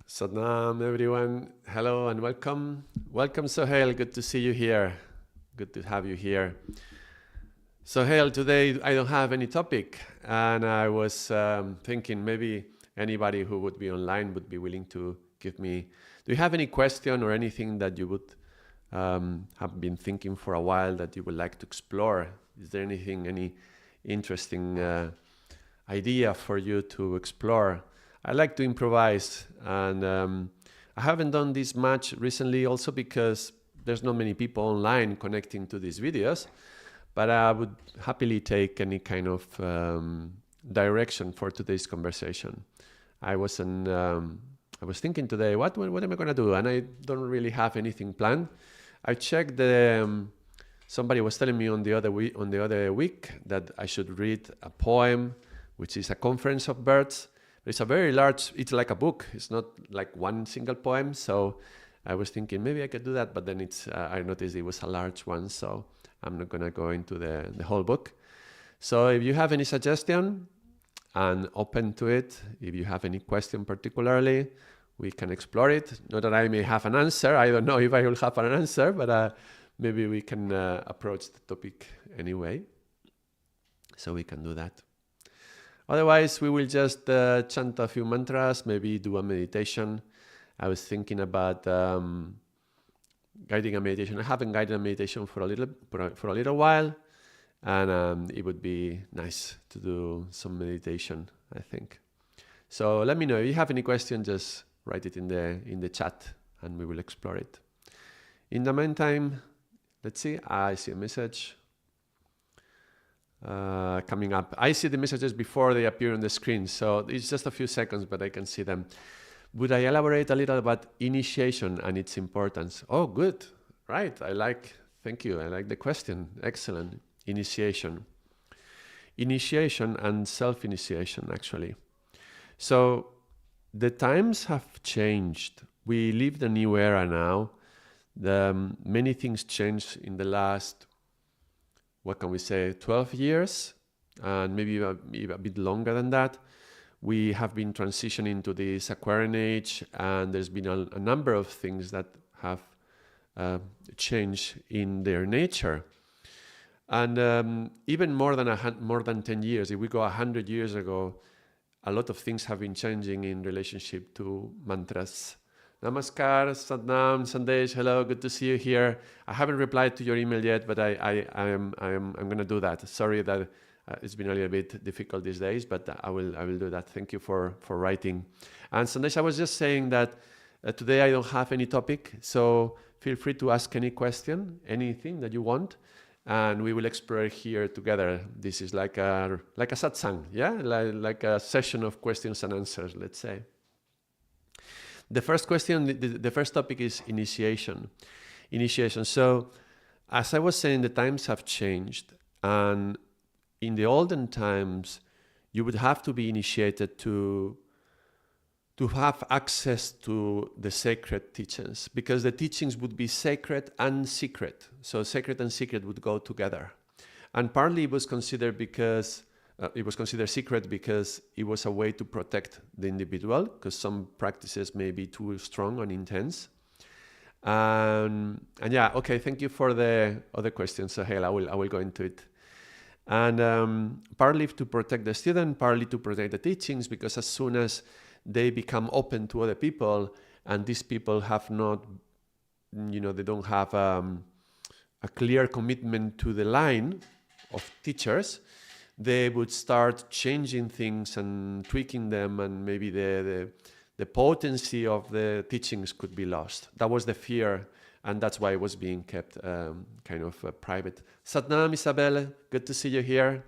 Satnam, everyone. Hello and welcome. Welcome, Sohail. Good to see you here. Good to have you here. Sohail, today I don't have any topic, and I was thinking maybe anybody who would be online would be willing to give me. Do you have any question or anything that you would have been thinking for a while that you would like to explore? Is there anything, any interesting idea for you to explore? I like to improvise, and I haven't done this much recently also because there's not many people online connecting to these videos, but I would happily take any kind of direction for today's conversation. I was thinking today, what am I going to do? And I don't really have anything planned. I checked somebody was telling me on the other week that I should read a poem, which is a conference of birds. It's a very large, it's like a book. It's not like one single poem. So I was thinking maybe I could do that, but then I noticed it was a large one. So I'm not going to go into the whole book. So if you have any suggestion, I'm open to it. If you have any question particularly, we can explore it. Not that I may have an answer. I don't know if I will have an answer, but maybe we can approach the topic anyway. So we can do that. Otherwise, we will just chant a few mantras, maybe do a meditation. I was thinking about guiding a meditation. I haven't guided a meditation for a little while, and it would be nice to do some meditation, I think. So let me know if you have any question. Just write it in the chat, and we will explore it. In the meantime, let's see. I see a message coming up. I see the messages before they appear on the screen, so it's just a few seconds, but I can see them. Would I elaborate a little about initiation and its importance? Oh, good. Right. Thank you. I like the question. Excellent. Initiation and self-initiation, actually. So the times have changed. We live the new era now. Many things changed in the last, what can we say, 12 years, and maybe a bit longer than that. We have been transitioning to this Aquarian age, and there's been a number of things that have changed in their nature. And even more than 10 years, if we go 100 years ago, a lot of things have been changing in relationship to mantras. Namaskar, Satnam, Sandesh, hello, good to see you here. I haven't replied to your email yet, but I'm going to do that. Sorry that it's been a little bit difficult these days, but I will do that. Thank you for writing. And Sandesh, I was just saying that today I don't have any topic, so feel free to ask any question, anything that you want, and we will explore here together. This is like a satsang, yeah, like a session of questions and answers, let's say. The first question, the first topic is initiation. Initiation. So, as I was saying, the times have changed, and in the olden times, you would have to be initiated to have access to the sacred teachings, because the teachings would be sacred and secret. So, sacred and secret would go together, and partly it was considered secret because it was a way to protect the individual, because some practices may be too strong and intense. And yeah, okay, thank you for the other questions, Sahel. I will go into it. And partly to protect the student, partly to protect the teachings, because as soon as they become open to other people, and these people have not, they don't have a clear commitment to the line of teachers, they would start changing things and tweaking them, and maybe the potency of the teachings could be lost. That was the fear, and that's why it was being kept kind of private. Satnam, Isabel, good to see you here.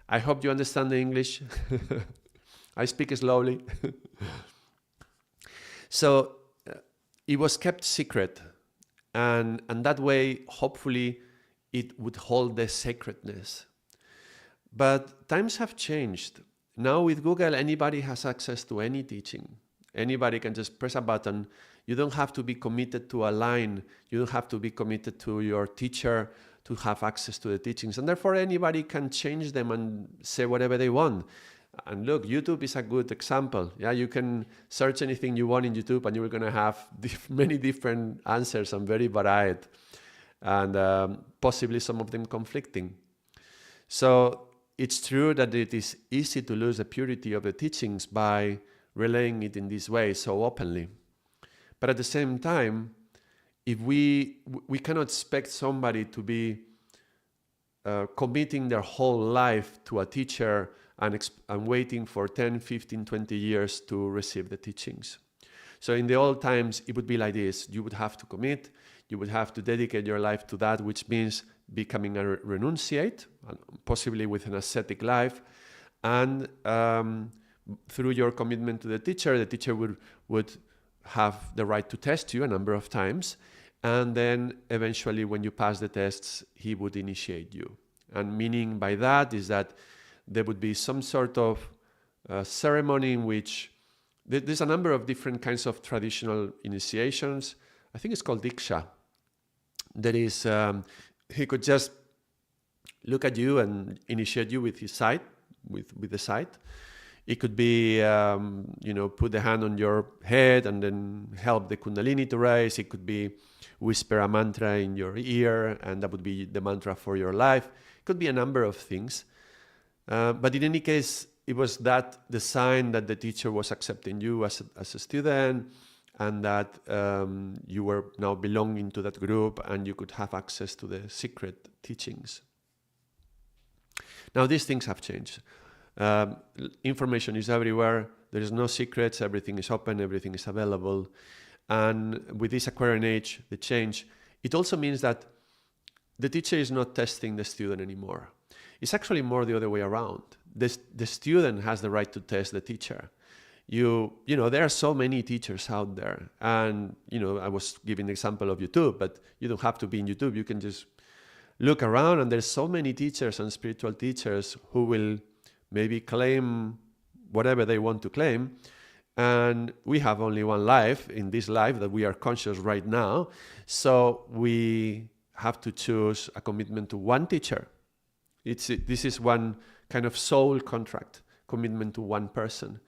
I hope you understand the English. I speak slowly. So it was kept secret, and that way, hopefully, it would hold the sacredness. But times have changed. Now with Google, anybody has access to any teaching. Anybody can just press a button. You don't have to be committed to a line. You don't have to be committed to your teacher to have access to the teachings. And therefore, anybody can change them and say whatever they want. And look, YouTube is a good example. Yeah, you can search anything you want in YouTube and you're going to have many different answers and very varied, and possibly some of them conflicting. So it's true that it is easy to lose the purity of the teachings by relaying it in this way so openly. But at the same time, if we cannot expect somebody to be committing their whole life to a teacher and waiting for 10, 15, 20 years to receive the teachings. So in the old times, it would be like this. You would have to commit. You would have to dedicate your life to that, which means becoming a renunciate, possibly with an ascetic life. And through your commitment to the teacher would have the right to test you a number of times. And then eventually when you pass the tests, he would initiate you. And meaning by that is that there would be some sort of ceremony in which there's a number of different kinds of traditional initiations. I think it's called Diksha. That is, he could just look at you and initiate you with his sight, with the sight. It could be, put the hand on your head and then help the Kundalini to rise. It could be whisper a mantra in your ear, and that would be the mantra for your life. It could be a number of things. But in any case, it was that the sign that the teacher was accepting you as a student, and that you were now belonging to that group and you could have access to the secret teachings. Now these things have changed. Information is everywhere. There is no secrets. Everything is open. Everything is available. And with this Aquarian age, the change, it also means that the teacher is not testing the student anymore. It's actually more the other way around. The student has the right to test the teacher. There are so many teachers out there. And, I was giving the example of YouTube, but you don't have to be in YouTube. You can just look around, and there's so many teachers and spiritual teachers who will maybe claim whatever they want to claim. And we have only one life, in this life that we are conscious right now. So we have to choose a commitment to one teacher. This is one kind of soul contract, commitment to one person.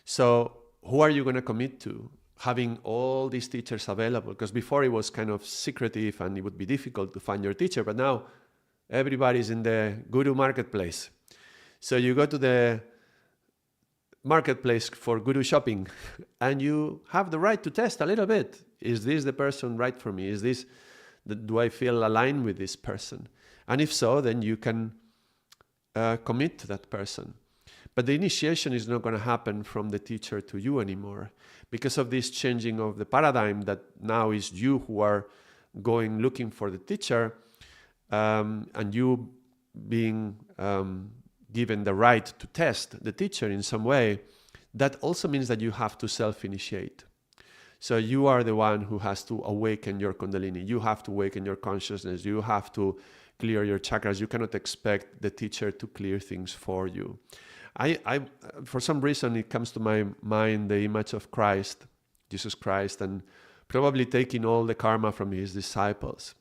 So who are you going to commit to? Having all these teachers available, because before it was kind of secretive and it would be difficult to find your teacher, but now everybody's in the guru marketplace. So you go to the marketplace for guru shopping and you have the right to test a little bit. Is this the person right for me? Do I feel aligned with this person? And if so, then you can commit to that person. But the initiation is not going to happen from the teacher to you anymore, because of this changing of the paradigm that now is you who are going looking for the teacher, and you being given the right to test the teacher in some way. That also means that you have to self-initiate. So you are the one who has to awaken your Kundalini. You have to awaken your consciousness. You have to clear your chakras. You cannot expect the teacher to clear things for you. I for some reason, it comes to my mind the image of Christ, Jesus Christ, and probably taking all the karma from his disciples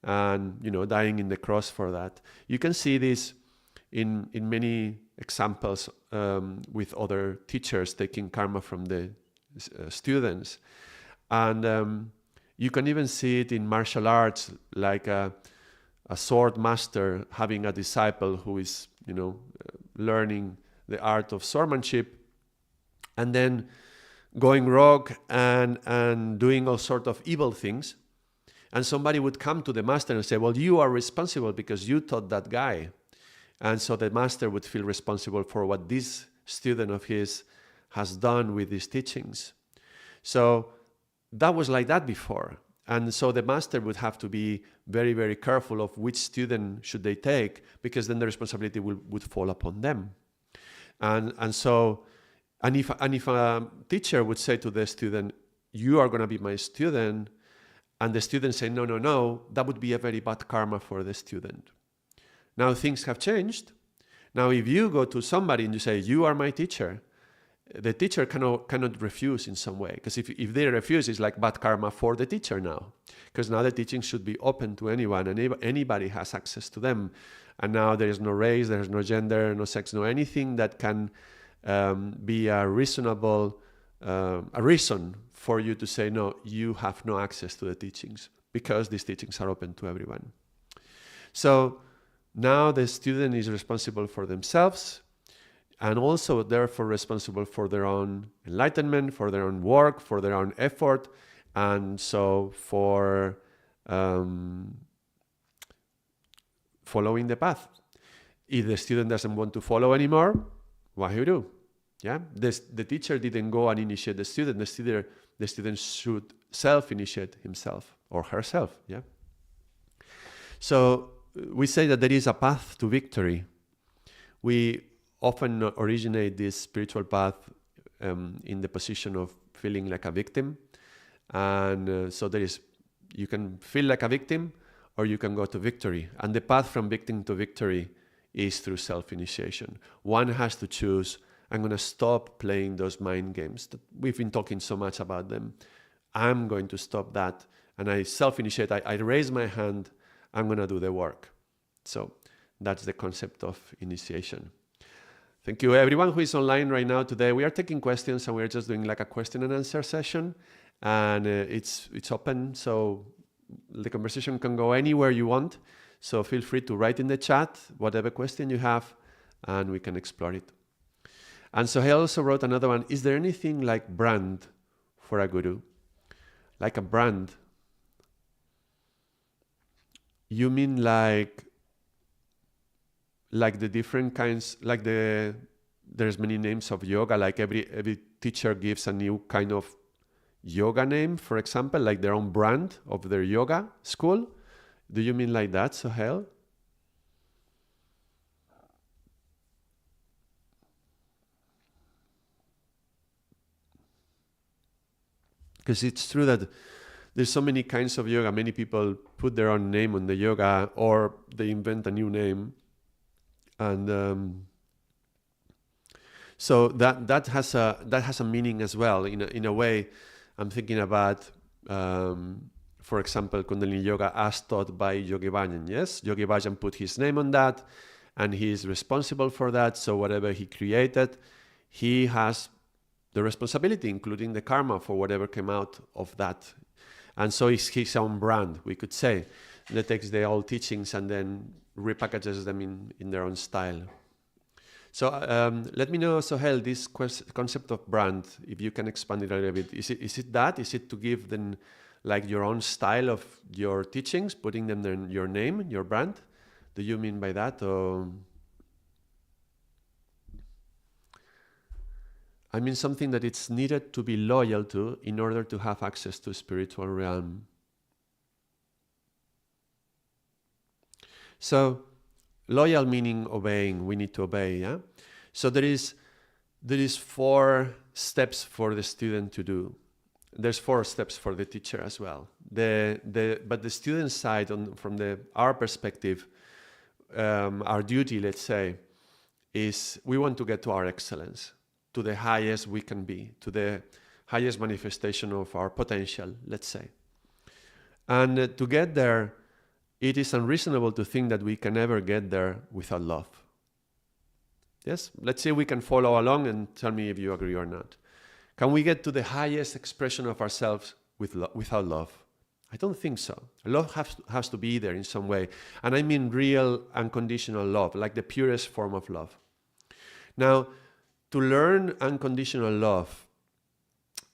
and, dying in the cross for that. You can see this in many examples with other teachers taking karma from the students. And you can even see it in martial arts, like a sword master having a disciple who is, learning the art of swordsmanship, and then going rogue and doing all sorts of evil things. And somebody would come to the master and say, well, you are responsible because you taught that guy. And so the master would feel responsible for what this student of his has done with these teachings. So that was like that before. And so the master would have to be very, very careful of which student should they take, because then the responsibility would fall upon them. And if a teacher would say to the student, you are going to be my student, and the student say, no, that would be a very bad karma for the student. Now things have changed. Now if you go to somebody and you say, you are my teacher, the teacher cannot refuse in some way, because if they refuse, it's like bad karma for the teacher now, because now the teaching should be open to anyone, and anybody has access to them. And now there is no race, there is no gender, no sex, no anything that can be a reasonable a reason for you to say, no, you have no access to the teachings, because these teachings are open to everyone. So now the student is responsible for themselves, and also therefore responsible for their own enlightenment, for their own work, for their own effort, and so for following the path. If the student doesn't want to follow anymore, what do you do? Yeah, the teacher didn't go and initiate the student. The student should self-initiate himself or herself. Yeah. So we say that there is a path to victory. We often originate this spiritual path in the position of feeling like a victim, and so you can feel like a victim, or you can go to victory. And the path from victim to victory is through self-initiation. One has to choose, I'm going to stop playing those mind games that we've been talking so much about them. I'm going to stop that. And I self-initiate, I raise my hand, I'm going to do the work. So that's the concept of initiation. Thank you everyone who is online right now today. We are taking questions, and we're just doing like a question and answer session. And it's open, so the conversation can go anywhere you want. So feel free to write in the chat whatever question you have, and we can explore it. And so he also wrote another one. Is there anything like brand for a guru? Like a brand? You mean like the different kinds, like there's many names of yoga, like every teacher gives a new kind of yoga name, for example, like their own brand of their yoga school? Do you mean like that, Sohail? Because it's true that there's so many kinds of yoga. Many people put their own name on the yoga, or they invent a new name. And so that has a meaning as well. In a way, I'm thinking about, for example, Kundalini Yoga as taught by Yogi Bhajan. Yes, Yogi Bhajan put his name on that, and he is responsible for that. So whatever he created, he has the responsibility, including the karma for whatever came out of that. And so it's his own brand, we could say, that takes the old teachings and then repackages them in their own style. So let me know, Sohail, this concept of brand, if you can expand it a little bit. Is it that? Is it to give them like your own style of your teachings, putting them in your name, your brand? Do you mean by that? Or I mean something that it's needed to be loyal to in order to have access to spiritual realm. So loyal meaning obeying, we need to obey, yeah? So there is 4 steps for the student to do. There's 4 steps for the teacher as well. But the student side, from our perspective, our duty, let's say, is we want to get to our excellence, to the highest we can be, to the highest manifestation of our potential, let's say. And to get there, it is unreasonable to think that we can ever get there without love. Yes? Let's say we can follow along and tell me if you agree or not. Can we get to the highest expression of ourselves without love? I don't think so. Love has to be there in some way. And I mean real unconditional love, like the purest form of love. Now, to learn unconditional love,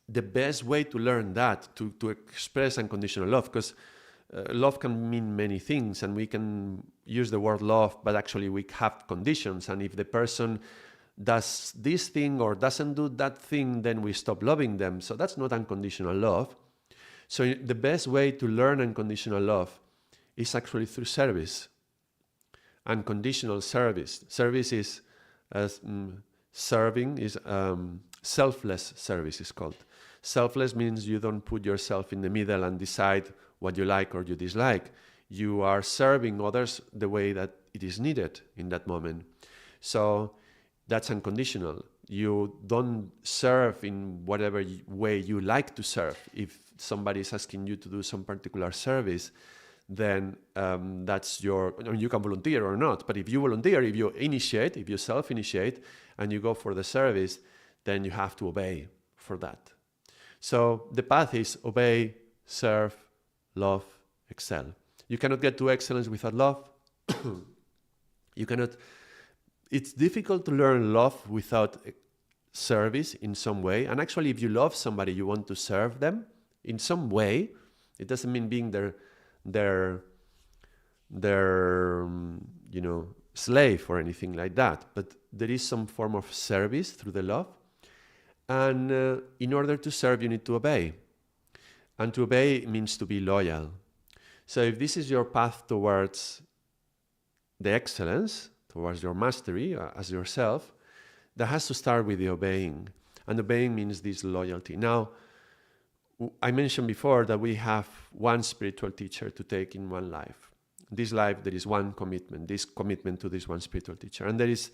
the best way to learn that, to express unconditional love, because love can mean many things, and we can use the word love, but actually we have conditions. And if the person does this thing or doesn't do that thing, then we stop loving them. So that's not unconditional love. So the best way to learn unconditional love is actually through service. Unconditional service. Service is, serving is selfless service is called. Selfless means you don't put yourself in the middle and decide what you like or you dislike. You are serving others the way that it is needed in that moment. So that's unconditional. You don't serve in whatever way you like to serve. If somebody is asking you to do some particular service, then that's your, I mean, you can volunteer or not, but if you volunteer, if you initiate, if you self-initiate and you go for the service, then you have to obey for that. So the path is obey, serve, love, excel. You cannot get to excellence without love. You cannot, it's difficult to learn love without service in some way. And actually, if you love somebody, you want to serve them in some way. It doesn't mean being their slave or anything like that. But there is some form of service through the love. And in order to serve, you need to obey. And to obey means to be loyal. So if this is your path towards the excellence, towards your mastery as yourself, that has to start with the obeying. And obeying means this loyalty. Now, I mentioned before that we have one spiritual teacher to take in one life. This life, there is one commitment, this commitment to this one spiritual teacher. And there is,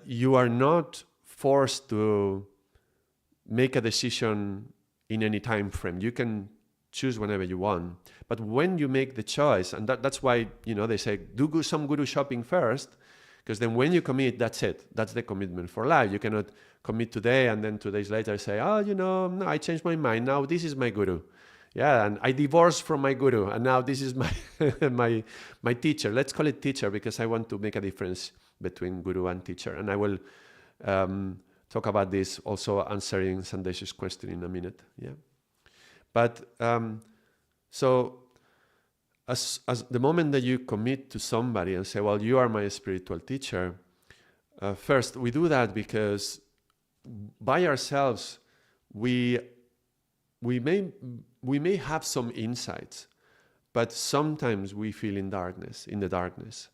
you are not forced to make a decision in any time frame. You can choose whenever you want. But when you make the choice, and that's why, they say, do some guru shopping first, because then when you commit, that's it. That's the commitment for life. You cannot commit today and then 2 days later say, no, I changed my mind. Now this is my guru. Yeah, and I divorced from my guru, and now this is my my teacher. Let's call it teacher because I want to make a difference between guru and teacher. And I will talk about this also answering Sandesh's question in a minute. Yeah, but so as the moment that you commit to somebody and say, well, you are my spiritual teacher, first we do that because by ourselves we may have some insights, but sometimes we feel in the darkness.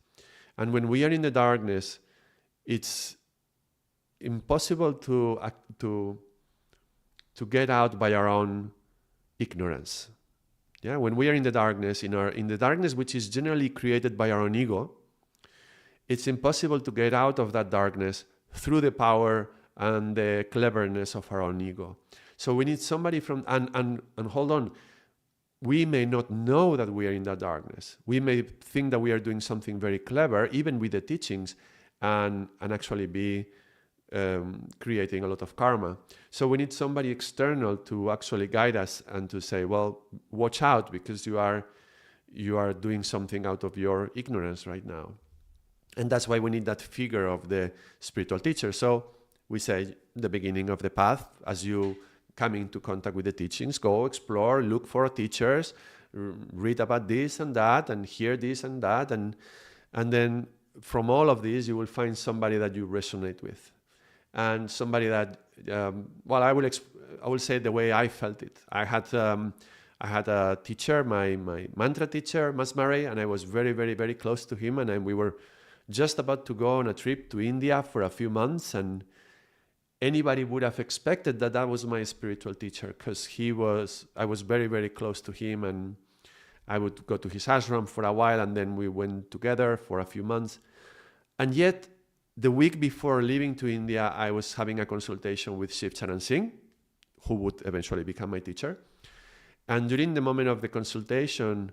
And when we are in the darkness, it's impossible to get out by our own ignorance. Yeah, when we are in the darkness, in the darkness which is generally created by our own ego, it's impossible to get out of that darkness through the power and the cleverness of our own ego. So we need somebody from, and hold on, we may not know that we are in that darkness. We may think that we are doing something very clever, even with the teachings, and actually be creating a lot of karma. So we need somebody external to actually guide us and to say, well, watch out, because you are doing something out of your ignorance right now. And that's why we need that figure of the spiritual teacher. So we say the beginning of the path, as you come into contact with the teachings, go explore, look for teachers, read about this and that, and hear this and that, and then from all of these you will find somebody that you resonate with, and somebody that I will say the way I felt it. I had a teacher, my mantra teacher, Mas Murray, and I was very, very, very close to him, and we were just about to go on a trip to India for a few months, and anybody would have expected that was my spiritual teacher, because I was very, very close to him, and I would go to his ashram for a while, and then we went together for a few months. And yet, the week before leaving to India, I was having a consultation with Ardaas Singh, who would eventually become my teacher. And during the moment of the consultation,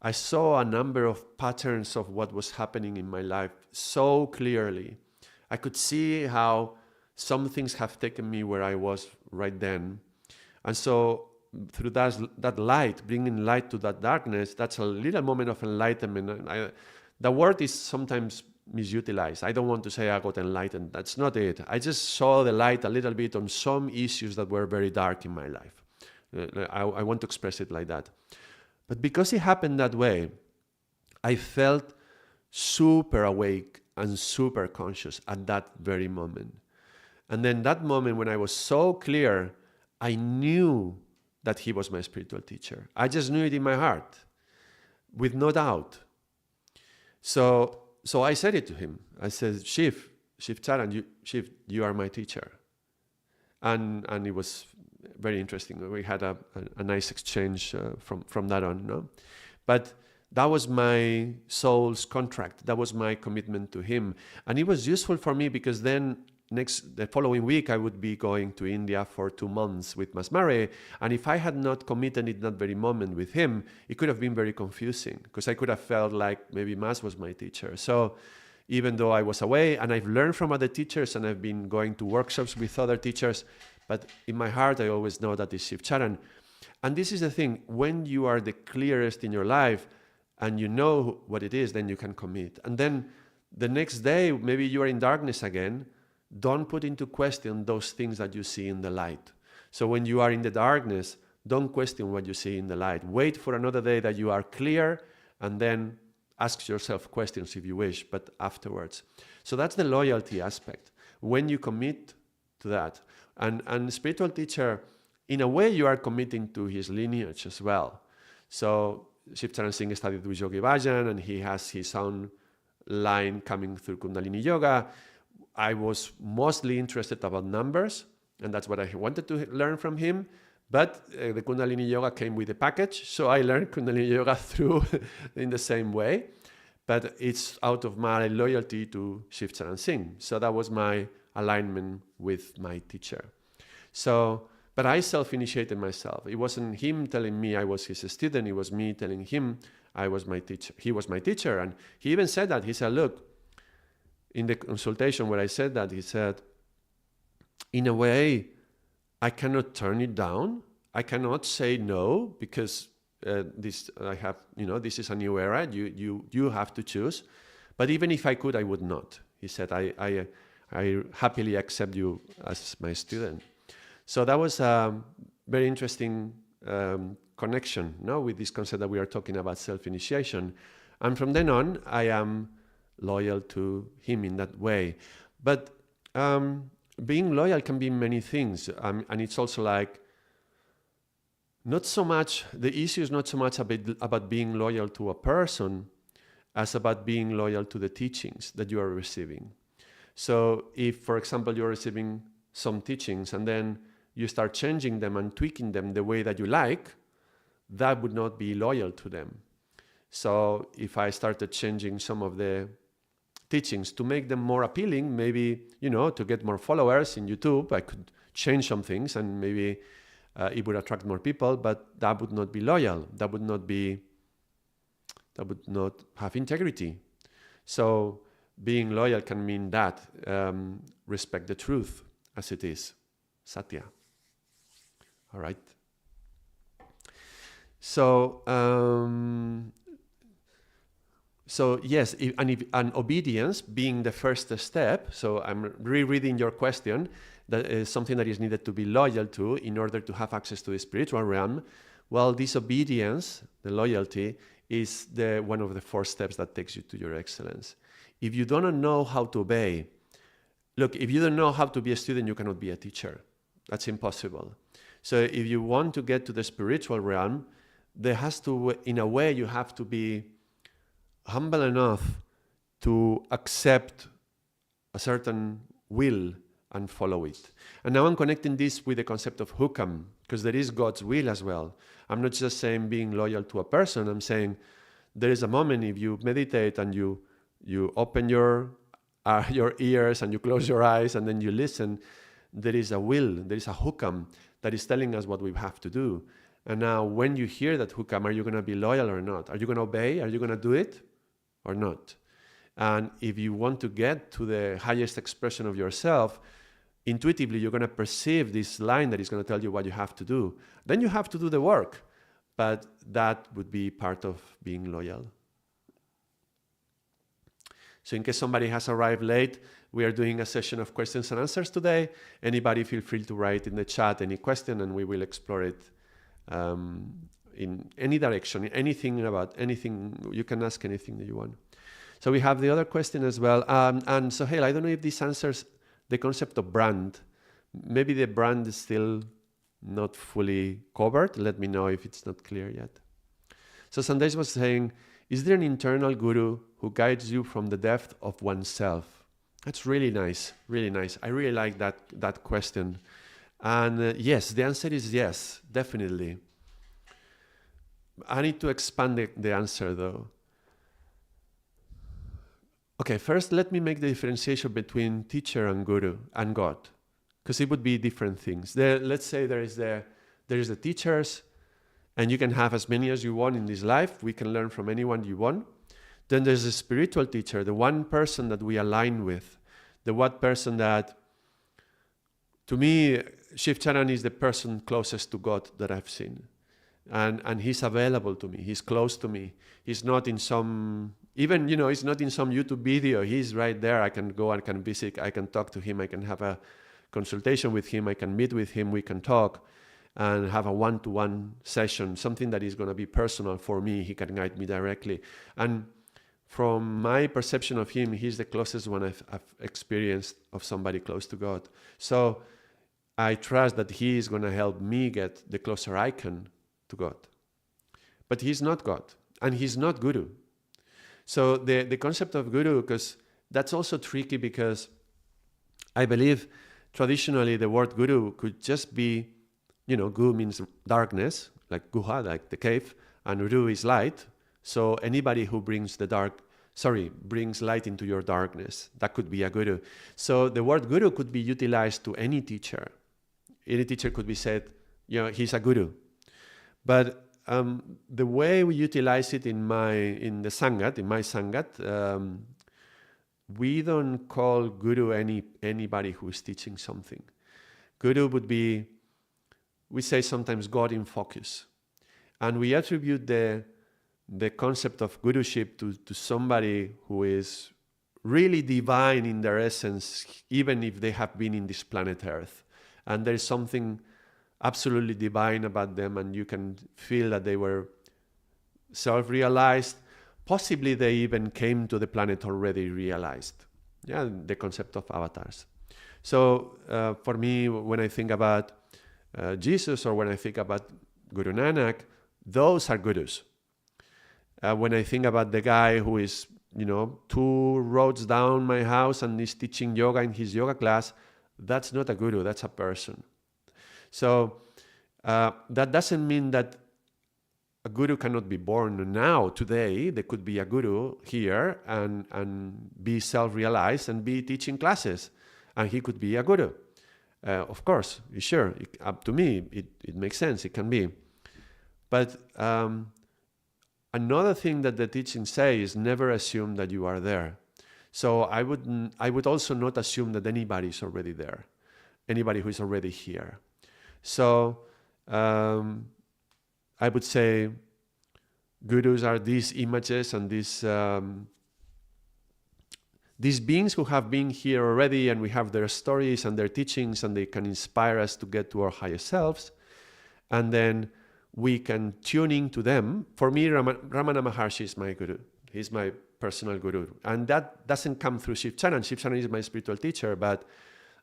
I saw a number of patterns of what was happening in my life so clearly. I could see how some things have taken me where I was right then. And so through that light, bringing light to that darkness, that's a little moment of enlightenment. The word is sometimes misutilized. I don't want to say I got enlightened. That's not it. I just saw the light a little bit on some issues that were very dark in my life. I want to express it like that. But because it happened that way, I felt super awake and super conscious at that very moment. And then that moment when I was so clear, I knew that he was my spiritual teacher. I just knew it in my heart, with no doubt. So I said it to him. I said, Shiv Charan, you are my teacher. And it was very interesting. We had a nice exchange from that on. No? But That was my soul's contract. That was my commitment to him. And it was useful for me because then the following week I would be going to India for 2 months with Mas Mare. And if I had not committed in that very moment with him, it could have been very confusing because I could have felt like maybe Mas was my teacher. So even though I was away and I've learned from other teachers and I've been going to workshops with other teachers, but in my heart I always know that it's Shiv Charan. And this is the thing, when you are the clearest in your life and you know what it is, then you can commit. And then the next day, maybe you are in darkness again, don't put into question those things that you see in the light. So when you are in the darkness, don't question what you see in the light. Wait for another day that you are clear and then ask yourself questions if you wish, but afterwards. So that's the loyalty aspect. When you commit to that. And spiritual teacher, in a way you are committing to his lineage as well. So Shiv Charan Singh studied with Yogi Bhajan and he has his own line coming through Kundalini Yoga. I was mostly interested about numbers, and that's what I wanted to learn from him. But the Kundalini Yoga came with a package, so I learned Kundalini Yoga through in the same way. But it's out of my loyalty to Shiv Charan Singh. So that was my alignment with my teacher. So, but I self-initiated myself. It wasn't him telling me I was his student. It was me telling him I was my teacher. He was my teacher. And he even said that. He said, look, in the consultation where I said that, he said, in a way, I cannot turn it down. I cannot say no because this is a new era. You have to choose. But even if I could, I would not. He said, I happily accept you as my student. So that was a very interesting connection, no, with this concept that we are talking about self-initiation. And from then on, I am loyal to him in that way. But being loyal can be many things. And it's also like, not so much, the issue is not so much about being loyal to a person as about being loyal to the teachings that you are receiving. So if, for example, you're receiving some teachings and then you start changing them and tweaking them the way that you like, that would not be loyal to them. So if I started changing some of the teachings to make them more appealing, maybe, to get more followers in YouTube, I could change some things and maybe it would attract more people, but that would not be loyal. That would not have integrity. So being loyal can mean that, respect the truth as it is, Satya. All right. So yes, and obedience being the first step. So I'm rereading your question. That is something that is needed to be loyal to in order to have access to the spiritual realm. Well, this obedience, the loyalty, is one of the 4 steps that takes you to your excellence. If you don't know how to obey, look, if you don't know how to be a student, you cannot be a teacher. That's impossible. So if you want to get to the spiritual realm, there has to, in a way, you have to be humble enough to accept a certain will and follow it. And now I'm connecting this with the concept of hukam, because there is God's will as well. I'm not just saying being loyal to a person. I'm saying there is a moment if you meditate and you open your ears and you close your eyes and then you listen, there is a will, there is a hukam that is telling us what we have to do. And now when you hear that hukam, are you going to be loyal or not? Are you going to obey? Are you going to do it or not? And if you want to get to the highest expression of yourself, intuitively you're going to perceive this line that is going to tell you what you have to do. Then you have to do the work, but that would be part of being loyal. So in case somebody has arrived late, we are doing a session of questions and answers today. Anybody feel free to write in the chat any question and we will explore it in any direction, anything. You can ask anything that you want. So we have the other question as well. And Sohail, I don't know if this answers the concept of brand. Maybe the brand is still not fully covered. Let me know if it's not clear yet. So Sandesh was saying, is there an internal guru who guides you from the depth of oneself? That's really nice, really nice. I really like that question. And yes, the answer is yes, definitely. I need to expand the answer though. Okay, first let me make the differentiation between teacher and guru and God, because it would be different things. Let's say there is the teachers, and you can have as many as you want in this life. We can learn from anyone you want. Then there's a spiritual teacher, the one person that we align with, the one person that, to me, Shiv Charan is the person closest to God that I've seen. And he's available to me. He's close to me. He's not in some, even, he's not in some YouTube video. He's right there. I can go, I can visit, I can talk to him, I can have a consultation with him, I can meet with him, we can talk and have a one-to-one session, something that is going to be personal for me. He can guide me directly. And from my perception of him, he's the closest one I've experienced of somebody close to God. So I trust that he is going to help me get the closer I can to God. But he's not God, and he's not guru. So the concept of guru, because that's also tricky, because I believe traditionally the word guru could just be, gu means darkness, like guha, like the cave, and ru is light. So anybody who brings brings light into your darkness, that could be a guru. So the word guru could be utilized to any teacher. Any teacher could be said, he's a guru. But the way we utilize it in my Sangat, we don't call guru anybody who is teaching something. Guru would be, we say sometimes, God in focus. And we attribute the concept of guruship to somebody who is really divine in their essence, even if they have been in this planet Earth. And there's something absolutely divine about them, and you can feel that they were self-realized. Possibly they even came to the planet already realized. Yeah, the concept of avatars. So for me, when I think about Jesus, or when I think about Guru Nanak, those are gurus. When I think about the guy who is, 2 roads down my house and is teaching yoga in his yoga class, that's not a guru, that's a person. So that doesn't mean that a guru cannot be born now, today. There could be a guru here and be self-realized and be teaching classes. And he could be a guru. Of course, sure, up to me, it makes sense, it can be. But another thing that the teachings say is never assume that you are there. So I would also not assume that anybody is already there, anybody who is already here. So I would say gurus are these images and these beings who have been here already, and we have their stories and their teachings, and they can inspire us to get to our higher selves. And then we can tune into them. For me, Ramana Maharshi is my guru. He's my personal guru. And that doesn't come through Shiv Charan. Shiv Charan is my spiritual teacher, but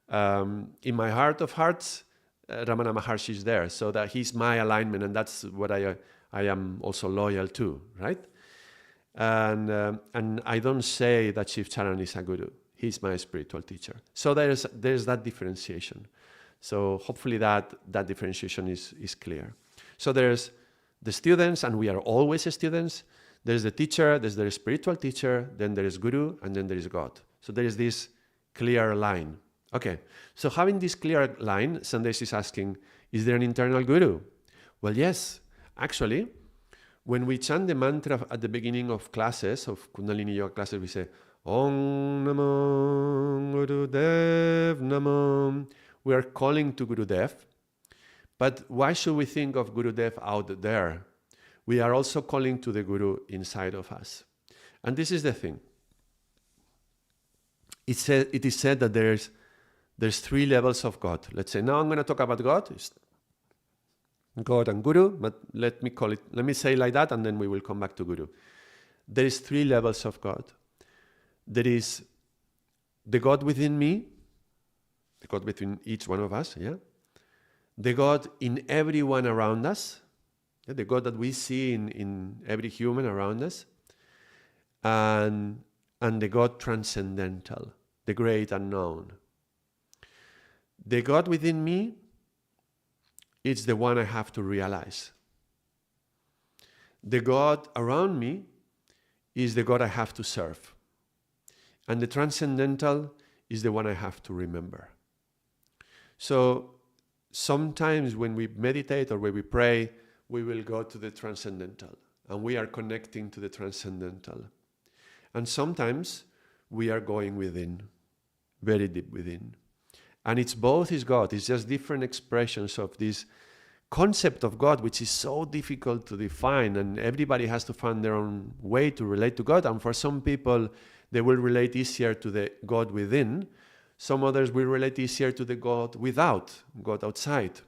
in my heart of hearts, Ramana Maharshi is there. So that he's my alignment, and that's what I am also loyal to, right? And I don't say that Shiv Charan is a guru. He's my spiritual teacher. So there's that differentiation. So hopefully that differentiation is clear. So there's the students, and we are always students. There's the teacher, there's the spiritual teacher, then there is guru, and then there is God. So there is this clear line. Okay, so having this clear line, Sandesh is asking, is there an internal guru? Well, yes. Actually, when we chant the mantra at the beginning of classes, of Kundalini Yoga classes, we say, Om Namo Gurudev Namo. We are calling to Gurudev. But why should we think of Gurudev out there? We are also calling to the Guru inside of us. And this is the thing. It is said that there's 3 levels of God. Let's say, now I'm going to talk about God. It's God and Guru, but let me say like that, and then we will come back to Guru. There is 3 levels of God. There is the God within me, the God within each one of us, yeah? The God in everyone around us, yeah? The God that we see in every human around us, and the God transcendental, the great unknown. The God within me, it's the one I have to realize. The God around me is the God I have to serve. And the transcendental is the one I have to remember. So sometimes when we meditate or when we pray, we will go to the transcendental and we are connecting to the transcendental. And sometimes we are going within, very deep within. And it's both is God. It's just different expressions of this concept of God, which is so difficult to define, and everybody has to find their own way to relate to God. And for some people, they will relate easier to the God within. Some others will relate easier to the God without, God outside.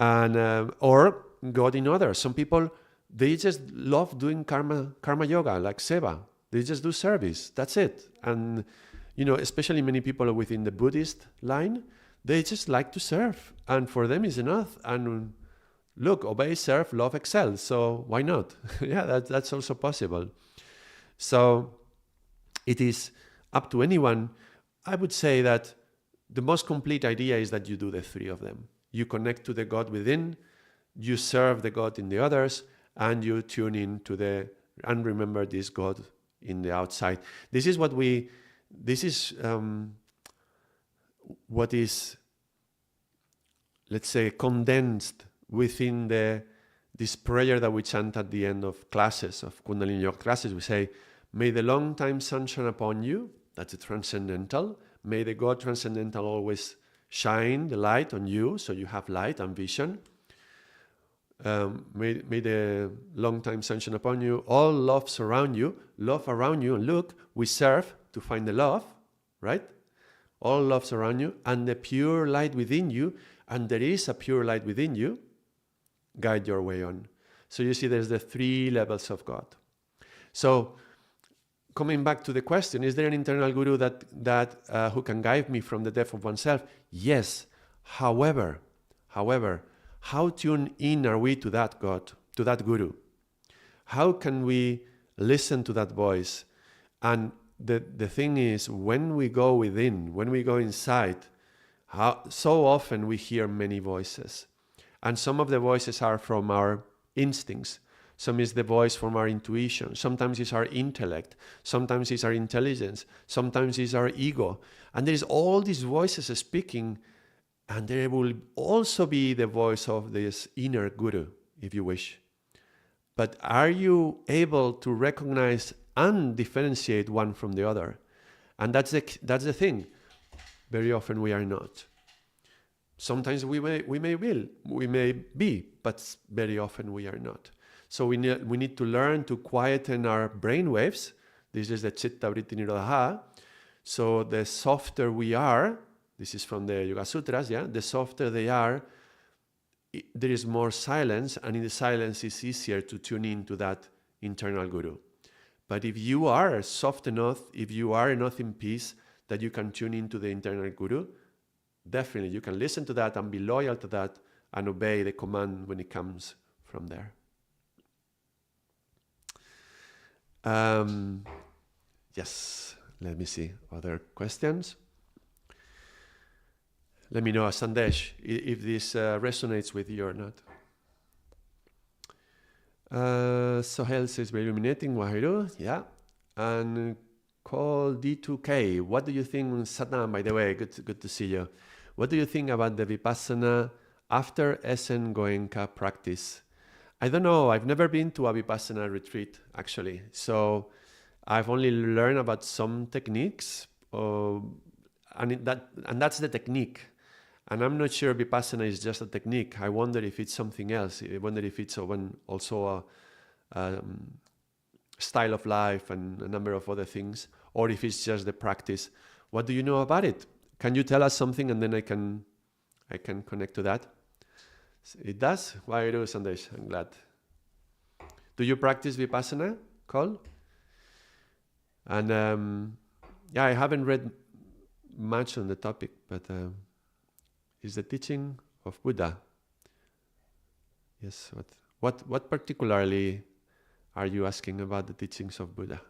And or God in others. Some people, they just love doing karma yoga, like seva. They just do service. That's it. And especially many people within the Buddhist line, they just like to serve. And for them is enough. And look, obey, serve, love, excel. So why not? Yeah, that's also possible. So it is up to anyone. I would say that the most complete idea is that you do the three of them. You connect to the God within, you serve the God in the others, and you tune in to and remember this God in the outside. This is what is, let's say, condensed within this prayer that we chant at the end of classes, of Kundalini Yoga classes. We say, may the long time sun shine upon you. That's the transcendental. May the God transcendental always shine the light on you, so you have light and vision. May the long time sun shine upon you. All love surround you, love around you. And look, we serve to find the love, right? All love surround you, and the pure light within you, and there is a pure light within you, guide your way on. So you see there's the three levels of God. So coming back to the question, is there an internal guru that who can guide me from the depth of oneself? Yes. However, how tuned in are we to that God, to that guru? How can we listen to that voice? And the thing is, when we go within, when we go inside, so often we hear many voices. And some of the voices are from our instincts. Some is the voice from our intuition. Sometimes it's our intellect. Sometimes it's our intelligence. Sometimes it's our ego. And there is all these voices speaking. And there will also be the voice of this inner guru, if you wish. But are you able to recognize and differentiate one from the other? And that's the thing. Very often we are not. Sometimes we may be, but very often we are not. So we need to learn to quieten our brain waves. This is the Chitta Vritti Nirodha. So the softer we are, this is from the Yoga Sutras, yeah? The softer they are, there is more silence, and in the silence it's easier to tune in to that internal guru. But if you are soft enough, if you are enough in peace that you can tune into the internal guru, definitely you can listen to that and be loyal to that and obey the command when it comes from there. Yes, let me see. Other questions? Let me know, Sandesh, if this resonates with you or not. Sohel says, very illuminating, Wahiru. Yeah. And call D2K. What do you think, Satnam, by the way? Good to see you. What do you think about the Vipassana after Essen Goenka practice? I don't know. I've never been to a Vipassana retreat, actually. So I've only learned about some techniques, and that's the technique. And I'm not sure Vipassana is just a technique. I wonder if it's something else. I wonder if it's also a style of life and a number of other things, or if it's just the practice. What do you know about it? Can you tell us something, and then I can connect to that? It does? Why do, Sandesh? I'm glad. Do you practice Vipassana, Cole? And yeah, I haven't read much on the topic, but is the teaching of Buddha. Yes. What particularly are you asking about the teachings of Buddha?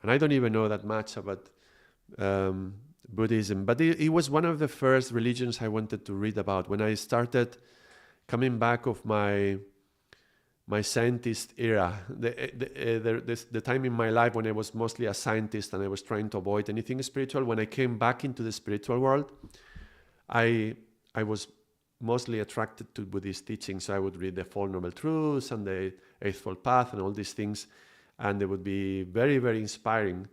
And I don't even know that much about Buddhism, but it was one of the first religions I wanted to read about when I started coming back of my my scientist era, the time in my life when I was mostly a scientist and I was trying to avoid anything spiritual. When I came back into the spiritual world, I was mostly attracted to Buddhist teachings. So I would read the Four Noble Truths and the Eightfold Path and all these things, and they would be very, very inspiring,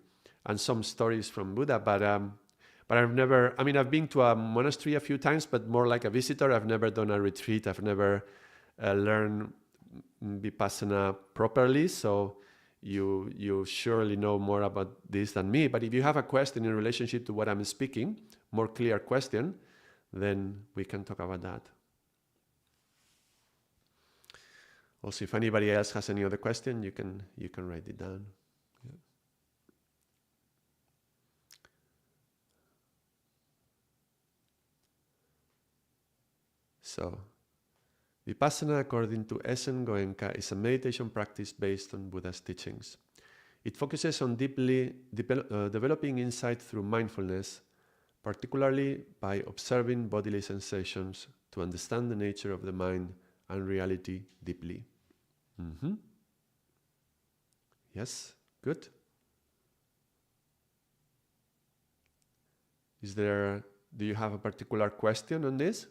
and some stories from Buddha. But I've never, I mean, I've been to a monastery a few times, but more like a visitor. I've never done a retreat. I've never learned Vipassana properly. So you surely know more about this than me. But if you have a question in relationship to what I'm speaking, more clear question, then we can talk about that. Also, if anybody else has any other question, you can write it down. Yeah. So, Vipassana, according to Esen Goenka, is a meditation practice based on Buddha's teachings. It focuses on deeply developing insight through mindfulness, particularly by observing bodily sensations to understand the nature of the mind and reality deeply. Mm-hmm. Yes, good. Do you have a particular question on this?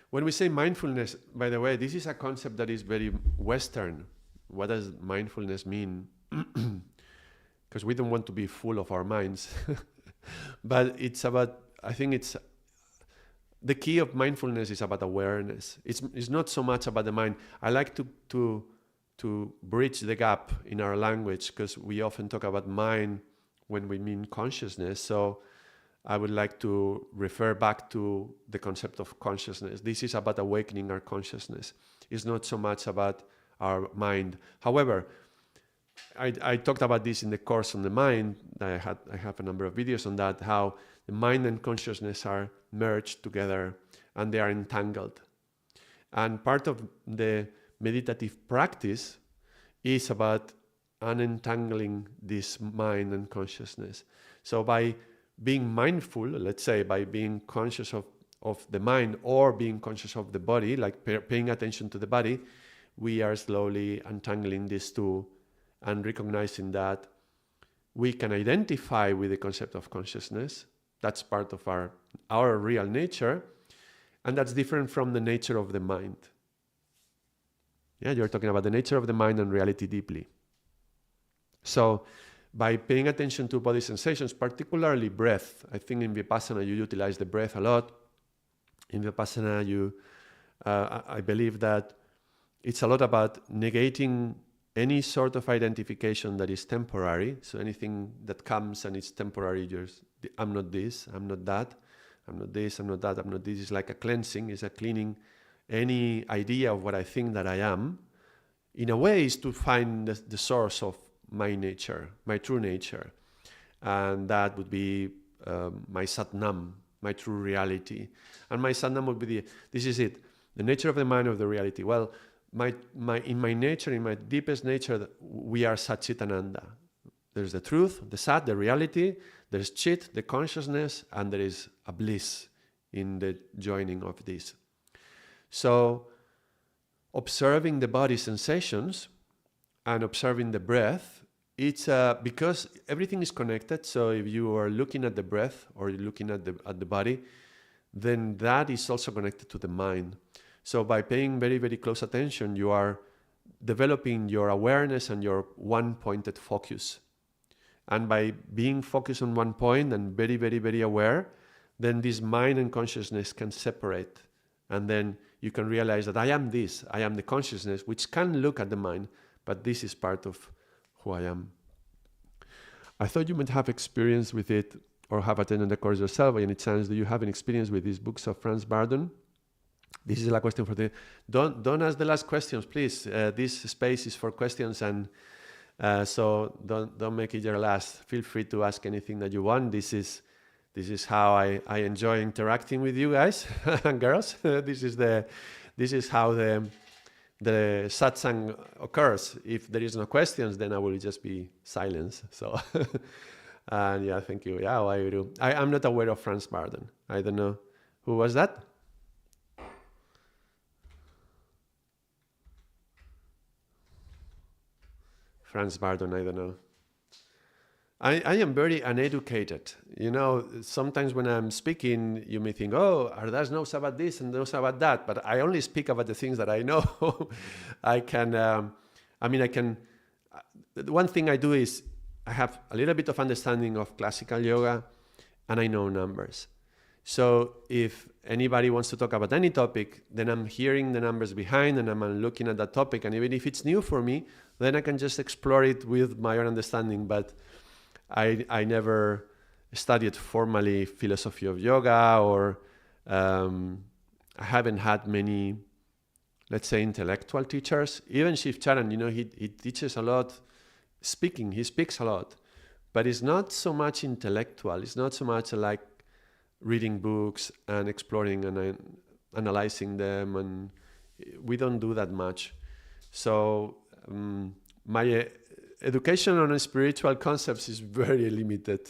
When we say mindfulness, by the way, this is a concept that is very Western. What does mindfulness mean? Because we don't want to be full of our minds. But it's about, I think it's, the key of mindfulness is about awareness. It's not so much about the mind. I like to bridge the gap in our language, because we often talk about mind when we mean consciousness. So I would like to refer back to the concept of consciousness. This is about awakening our consciousness. It's not so much about our mind. However, I talked about this in the course on the mind. I have a number of videos on that, how the mind and consciousness are merged together and they are entangled. And part of the meditative practice is about unentangling this mind and consciousness. So by being mindful, let's say by being conscious of the mind or being conscious of the body, like paying attention to the body, we are slowly untangling these two and recognizing that we can identify with the concept of consciousness. That's part of our real nature, and that's different from the nature of the mind. Yeah, you're talking about the nature of the mind and reality deeply. So by paying attention to body sensations, particularly breath, I think in Vipassana you utilize the breath a lot. In Vipassana, I believe that it's a lot about negating any sort of identification that is temporary. So anything that comes and it's temporary, I'm not this, I'm not that, I'm not this, I'm not that, I'm not this. It's like a cleansing, it's a cleaning any idea of what I think that I am. In a way, is to find the source of my nature, my true nature. And that would be my Satnam, my true reality. And my Satnam would be this is it, the nature of the mind of the reality. Well, in my nature, in my deepest nature, we are Satchitananda. There's the truth, the Sat, the reality, there's Chit, the consciousness, and there is a bliss in the joining of this. So, observing the body sensations and observing the breath, it's because everything is connected. So if you are looking at the breath or you're looking at the body, then that is also connected to the mind. So by paying very, very close attention, you are developing your awareness and your one-pointed focus. And by being focused on one point and very, very, very aware, then this mind and consciousness can separate. And then you can realize that I am this, I am the consciousness, which can look at the mind, but this is part of who I am. I thought you might have experience with it or have attended the course yourself. By any chance, do you have an experience with these books of Franz Bardon? This is a question for the... Don't ask the last questions, please. This space is for questions, and so don't make it your last. Feel free to ask anything that you want. This is how I enjoy interacting with you guys and girls. This is how the satsang occurs. If there is no questions, then I will just be silence. So, and yeah, thank you. Yeah, I'm not aware of Franz Bardon. I don't know. Who was that? Franz Bardon, I don't know. I am very uneducated. You know, sometimes when I'm speaking, you may think, oh, Ardaas knows about this and knows about that, but I only speak about the things that I know. I can, I can, one thing I do is I have a little bit of understanding of classical yoga and I know numbers. So if anybody wants to talk about any topic, then I'm hearing the numbers behind and I'm looking at that topic. And even if it's new for me, then I can just explore it with my own understanding. But I never studied formally philosophy of yoga, or I haven't had many, let's say, intellectual teachers. Even Shiv Charan, you know, he teaches a lot speaking. He speaks a lot, but it's not so much intellectual. It's not so much like reading books and exploring and analyzing them, and we don't do that much. So my education on spiritual concepts is very limited.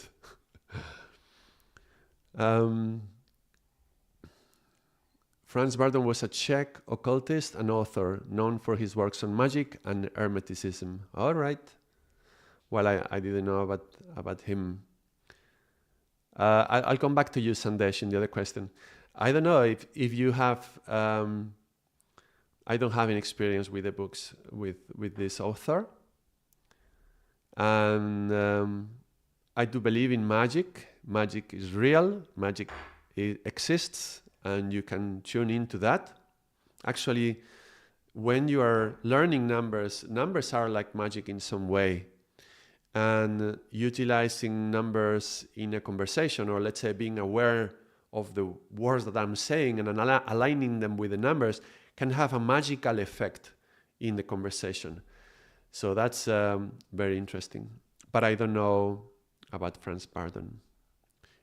Franz Bardon was a Czech occultist and author known for his works on magic and Hermeticism. All right. Well, I didn't know about him. I'll come back to you, Sandesh, in the other question. I don't know if you have... I don't have any experience with the books with this author. And I do believe in magic. Magic is real. Magic exists, and you can tune into that. Actually, when you are learning numbers are like magic in some way. And utilizing numbers in a conversation, or let's say being aware of the words that I'm saying and aligning them with the numbers, can have a magical effect in the conversation. So that's very interesting. But I don't know about Franz Bardon.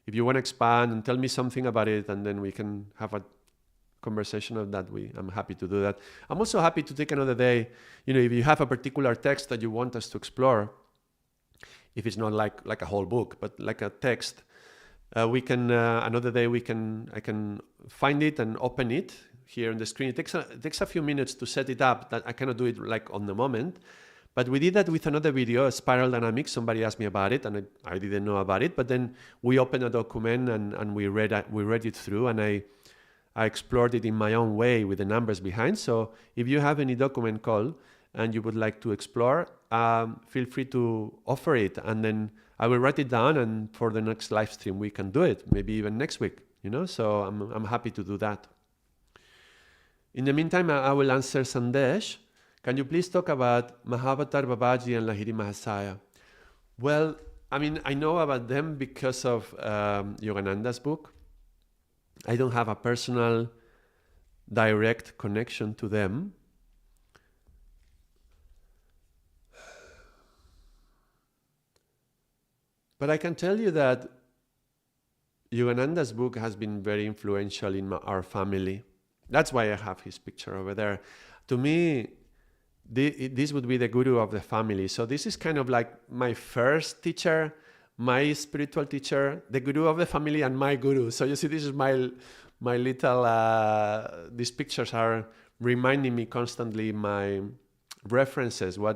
If you want to expand and tell me something about it, and then we can have a conversation of that, I'm happy to do that. I'm also happy to take another day. You know, if you have a particular text that you want us to explore, if it's not like a whole book, but like a text, we can another day I can find it and open it here on the screen. It takes a few minutes to set it up. That I cannot do it like on the moment. But we did that with another video, Spiral Dynamics. Somebody asked me about it, and I didn't know about it. But then we opened a document and we read it through, and I explored it in my own way with the numbers behind. So if you have any document call and you would like to explore, feel free to offer it, and then I will write it down. And for the next live stream, we can do it, maybe even next week. You know, so I'm happy to do that. In the meantime, I will answer Sandesh. Can you please talk about Mahavatar Babaji and Lahiri Mahasaya? Well, I mean, I know about them because of Yogananda's book. I don't have a personal, direct connection to them. But I can tell you that Yogananda's book has been very influential in our family. That's why I have his picture over there. To me, this would be the guru of the family. So this is kind of like my first teacher, my spiritual teacher, the guru of the family, and my guru. So you see, this is my little, these pictures are reminding me constantly my references, where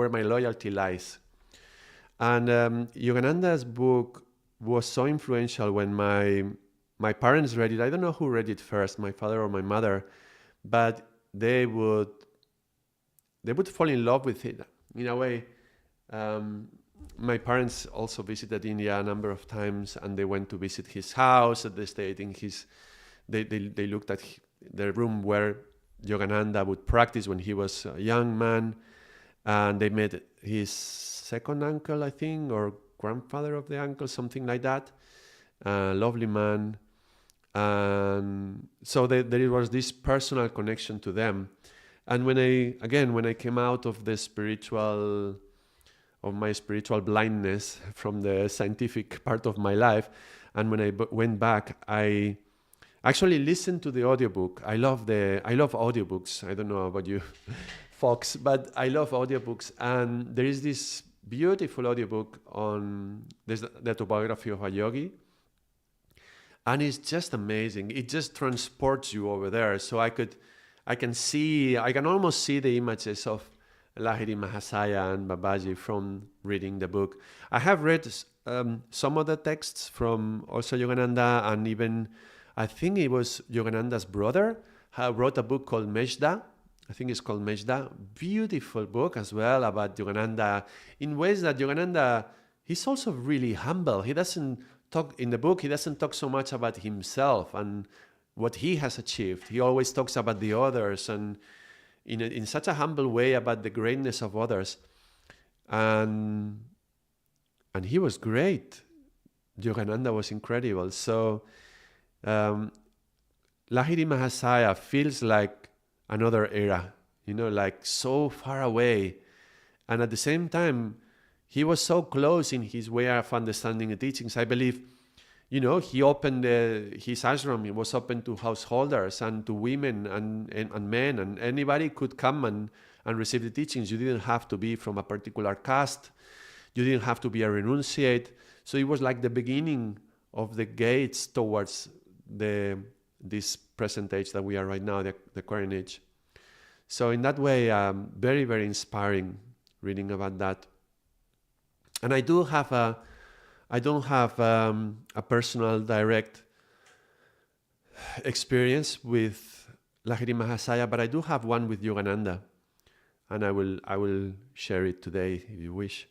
my loyalty lies. And Yogananda's book was so influential when my parents read it. I don't know who read it first, my father or my mother, but they would fall in love with it in a way. My parents also visited India a number of times, and they went to visit his house. They stayed in they looked at the room where Yogananda would practice when he was a young man, and they met his second uncle, I think, or grandfather of the uncle, something like that. Lovely man. And so there was this personal connection to them. And when I came out of my spiritual blindness from the scientific part of my life, and when I went back, I actually listened to the audiobook. I love audiobooks. I don't know about you folks, but I love audiobooks. And there is this beautiful audiobook on the autobiography of a yogi. And it's just amazing. It just transports you over there. So I can almost see the images of Lahiri Mahasaya and Babaji from reading the book. I have read some of the texts from also Yogananda, and even I think it was Yogananda's brother who wrote a book called Mejda. I think it's called Mejda. Beautiful book as well about Yogananda, in ways that Yogananda, he's also really humble. He doesn't talk in the book, he doesn't talk so much about himself and what he has achieved. He always talks about the others, and in such a humble way about the greatness of others. And he was great. Yogananda was incredible. So Lahiri Mahasaya feels like another era, like so far away. And at the same time, he was so close in his way of understanding the teachings. I believe, he opened his ashram. It was open to householders and to women and men, and anybody could come and receive the teachings. You didn't have to be from a particular caste. You didn't have to be a renunciate. So it was like the beginning of the gates towards this present age that we are right now, the current age. So in that way, very, very inspiring reading about that. And I don't have a personal direct experience with Lahiri Mahasaya, but I do have one with Yogananda, and I will share it today if you wish.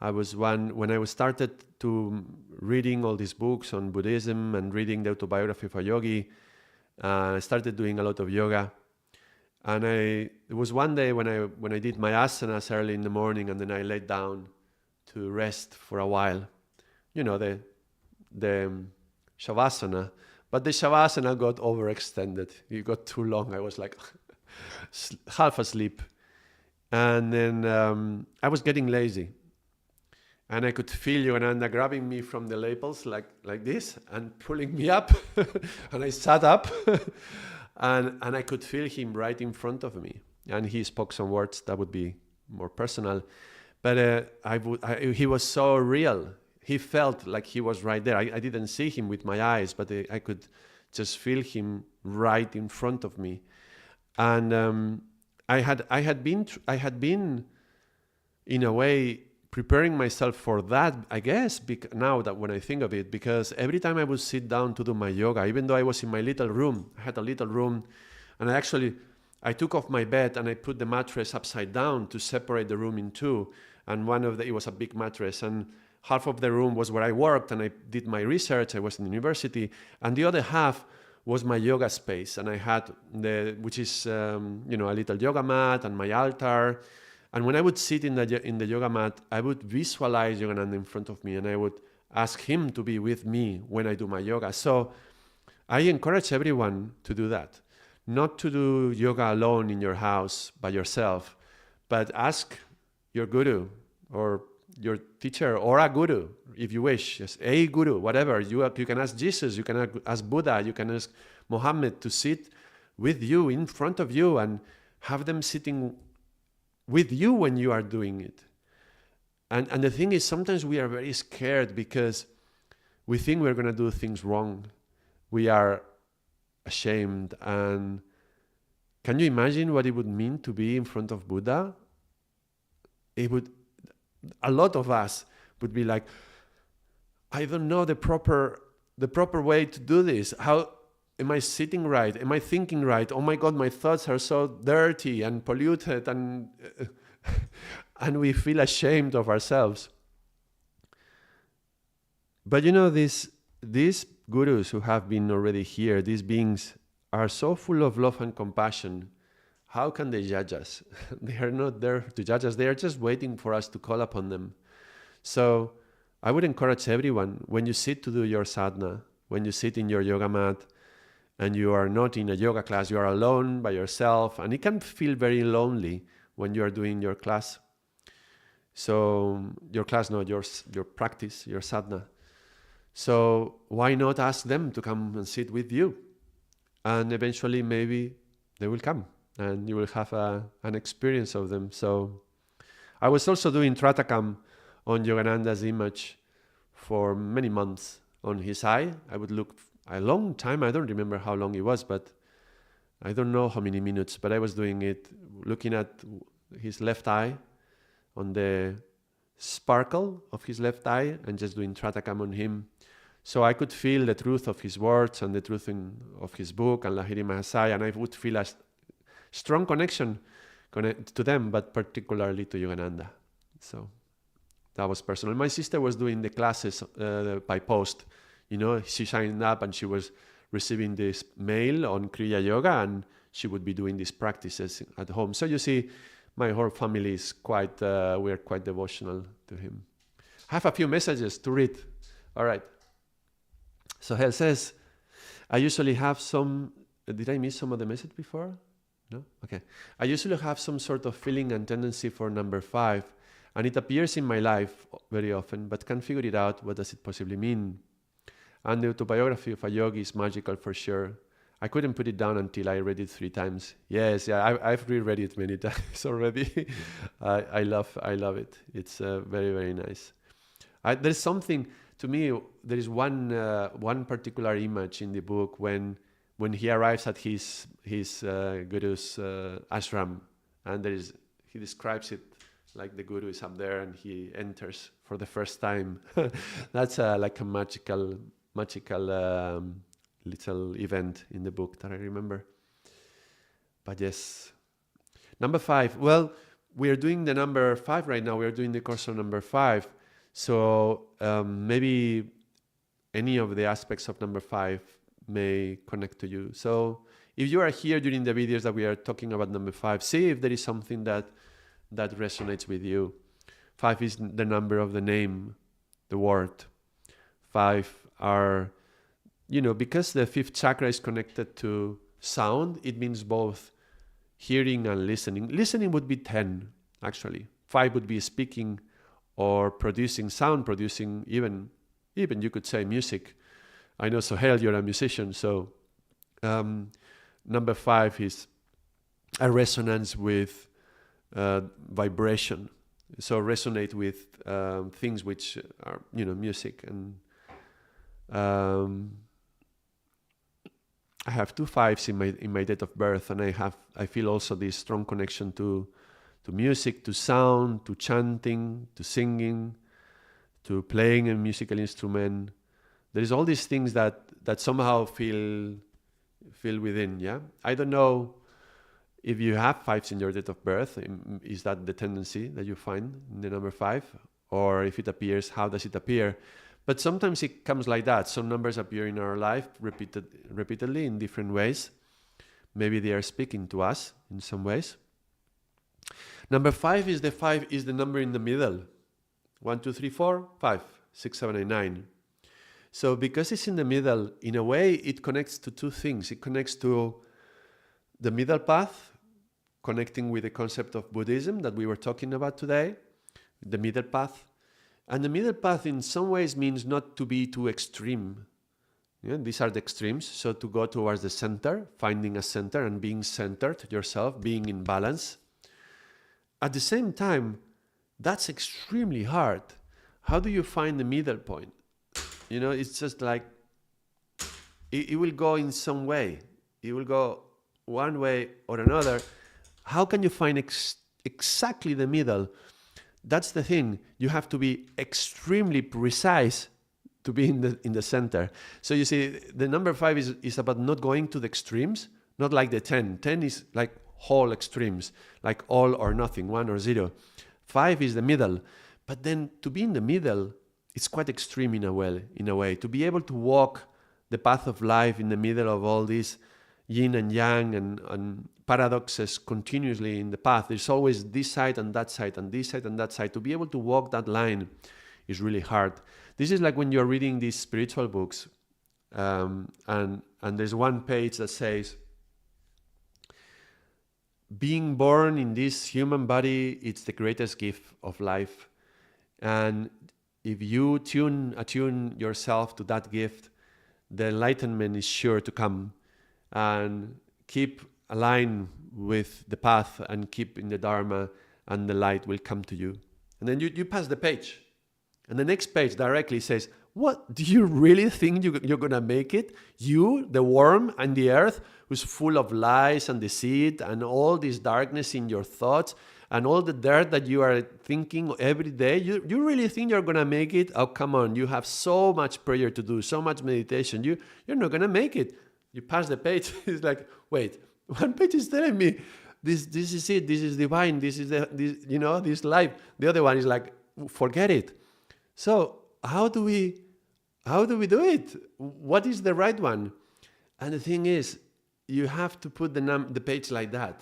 When I started to reading all these books on Buddhism and reading the autobiography of a yogi, I started doing a lot of yoga. And it was one day when I did my asanas early in the morning, and then I laid down to rest for a while. The Shavasana. But the Shavasana got overextended. It got too long. I was like half asleep. And then I was getting lazy. And I could feel Yogananda grabbing me from the lapels like this and pulling me up. And I sat up. And I could feel him right in front of me. And he spoke some words that would be more personal. But he was so real. He felt like he was right there. I didn't see him with my eyes, but I could just feel him right in front of me. And I had been in a way preparing myself for that, I guess, now that when I think of it, because every time I would sit down to do my yoga, even though I was in my little room, I had a little room, and I took off my bed and I put the mattress upside down to separate the room in two. And it was a big mattress, and half of the room was where I worked and I did my research. I was in university, and the other half was my yoga space. And I had which is a little yoga mat and my altar. And when I would sit in the yoga mat, I would visualize Yogananda in front of me, and I would ask him to be with me when I do my yoga. So I encourage everyone to do that. Not to do yoga alone in your house by yourself, but ask your guru or your teacher or a guru, if you wish, just a guru, whatever. You can ask Jesus, you can ask Buddha, you can ask Muhammad to sit with you, in front of you, and have them sitting with you when you are doing it. And the thing is, sometimes we are very scared because we think we're going to do things wrong. We are ashamed. And can you imagine what it would mean to be in front of Buddha? A lot of us would be like, I don't know the proper way to do this. How am I sitting right? Am I thinking right? Oh my God, my thoughts are so dirty and polluted, and we feel ashamed of ourselves. But these gurus who have been already here, these beings are so full of love and compassion. How can they judge us? They are not there to judge us. They are just waiting for us to call upon them. So I would encourage everyone, when you sit to do your sadhana, when you sit in your yoga mat, and you are not in a yoga class, you are alone by yourself, and it can feel very lonely when you are doing your class. So your class, not your practice, your sadhana. So why not ask them to come and sit with you? And eventually maybe they will come and you will have an experience of them. So I was also doing Tratakam on Yogananda's image for many months on his eye. I would look a long time. I don't remember how long it was, but I don't know how many minutes, but I was doing it, looking at his left eye, on the sparkle of his left eye, and just doing Tratakam on him. So I could feel the truth of his words and the truth of his book and Lahiri Mahasaya, and I would feel a strong connection to them, but particularly to Yogananda. So that was personal. My sister was doing the classes by post. She signed up and she was receiving this mail on Kriya Yoga, and she would be doing these practices at home. So you see, my whole family is we are quite devotional to him. I have a few messages to read. All right. So Hel says, I usually have some, did I miss some of the message before? No? Okay. I usually have some sort of feeling and tendency for number 5, and it appears in my life very often, but can't figure it out. What does it possibly mean? And the autobiography of a yogi is magical for sure. I couldn't put it down until I read it 3 times. Yes, yeah, I've reread it many times already. I love it. It's very, very nice. There's something, to me, there is one particular image in the book when he arrives at his guru's ashram, and he describes it like the guru is up there and he enters for the first time. That's like a magical little event in the book that I remember. But yes, number 5. Well, we are doing the number 5 right now. We are doing the course on number 5. So maybe any of the aspects of number 5 may connect to you. So if you are here during the videos that we are talking about number 5, see if there is something that resonates with you. 5 is the number of the name, the word. 5 are, because the 5th chakra is connected to sound, it means both hearing and listening. Listening would be 10, actually. 5 would be speaking or producing sound, producing even you could say music. I know, Sohail, you're a musician, so number 5 is a resonance with vibration. So resonate with things which are, music. And I have 2 5s in my date of birth, and I feel also this strong connection to music, to sound, to chanting, to singing, to playing a musical instrument. There is all these things that somehow feel within. Yeah, I don't know if you have 5s in your date of birth. Is that the tendency that you find in the number 5, or if it appears, how does it appear? But sometimes it comes like that. Some numbers appear in our life repeatedly in different ways. Maybe they are speaking to us in some ways. Number 5 is the number in the middle. 1, 2, 3, 4, 5, 6, 7, 8, 9. So because it's in the middle, in a way, it connects to 2 things. It connects to the middle path, connecting with the concept of Buddhism that we were talking about today, the middle path. And the middle path in some ways means not to be too extreme. Yeah, these are the extremes. So to go towards the center, finding a center and being centered yourself, being in balance. At the same time, that's extremely hard. How do you find the middle point? It's just like, it will go in some way. It will go one way or another. How can you find exactly the middle? That's the thing. You have to be extremely precise to be in the center. So you see, the number 5 is about not going to the extremes, not like the 10. 10 is like whole extremes, like all or nothing, 1 or 0. 5 is the middle. But then to be in the middle, it's quite extreme in a way. To be able to walk the path of life in the middle of all these yin and yang and paradoxes continuously in the path. There's always this side and that side and this side and that side. To be able to walk that line is really hard. This is like when you're reading these spiritual books, and there's one page that says, being born in this human body, it's the greatest gift of life. And if you attune yourself to that gift, the enlightenment is sure to come. And keep aligned with the path and keep in the Dharma, and the light will come to you. And then you pass the page. And the next page directly says, what, do you really think you're going to make it? You, the worm and the earth, who's full of lies and deceit and all this darkness in your thoughts, and all the dirt that you are thinking every day, you really think you're going to make it? Oh, come on. You have so much prayer to do, so much meditation. You're not going to make it. You pass the page. It's like, wait, one page is telling me this is it. This is divine. This is this life. The other one is like, forget it. So how do we do it? What is the right one? And the thing is, you have to put the page like that.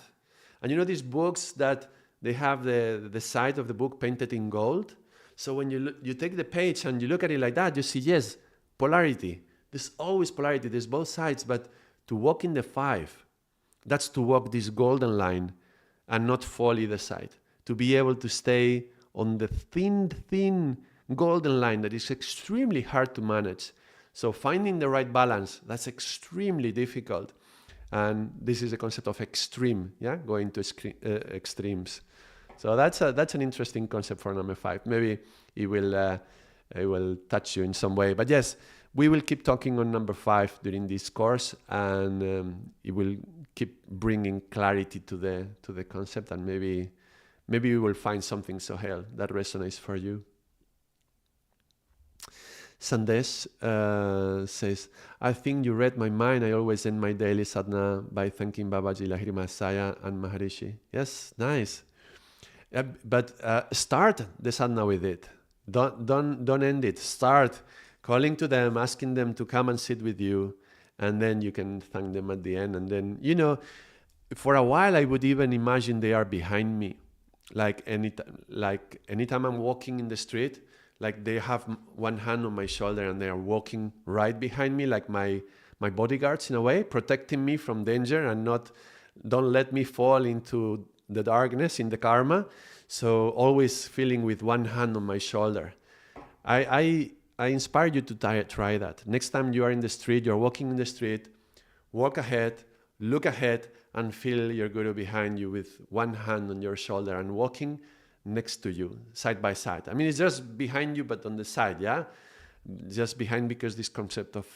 And these books that they have the side of the book painted in gold. So when you take the page and you look at it like that, you see, yes, polarity. There's always polarity. There's both sides. But to walk in the 5, that's to walk this golden line and not fall either side. To be able to stay on the thin golden line that is extremely hard to manage. So finding the right balance, that's extremely difficult. And this is a concept of extreme, going to extremes. So that's an interesting concept for number 5. Maybe it will touch you in some way. But yes, we will keep talking on number 5 during this course, and it will keep bringing clarity to the concept, and maybe we will find something, Sohail, that resonates for you. Sandesh says, I think you read my mind. I always end my daily sadhana by thanking Babaji, Lahiri Masaya, and Maharishi. Yes, nice. But start the sadhana with it. Don't end it. Start calling to them, asking them to come and sit with you, and then you can thank them at the end. And then, for a while I would even imagine they are behind me. Like anytime I'm walking in the street, like they have one hand on my shoulder and they are walking right behind me, like my bodyguards in a way, protecting me from danger and don't let me fall into the darkness, in the karma. So always feeling with one hand on my shoulder. I inspire you to try that. Next time you are in the street, you're walking in the street, walk ahead, look ahead, and feel your guru behind you with one hand on your shoulder and walking next to you, side by side. I mean, it's just behind you, but on the side, just behind, because this concept of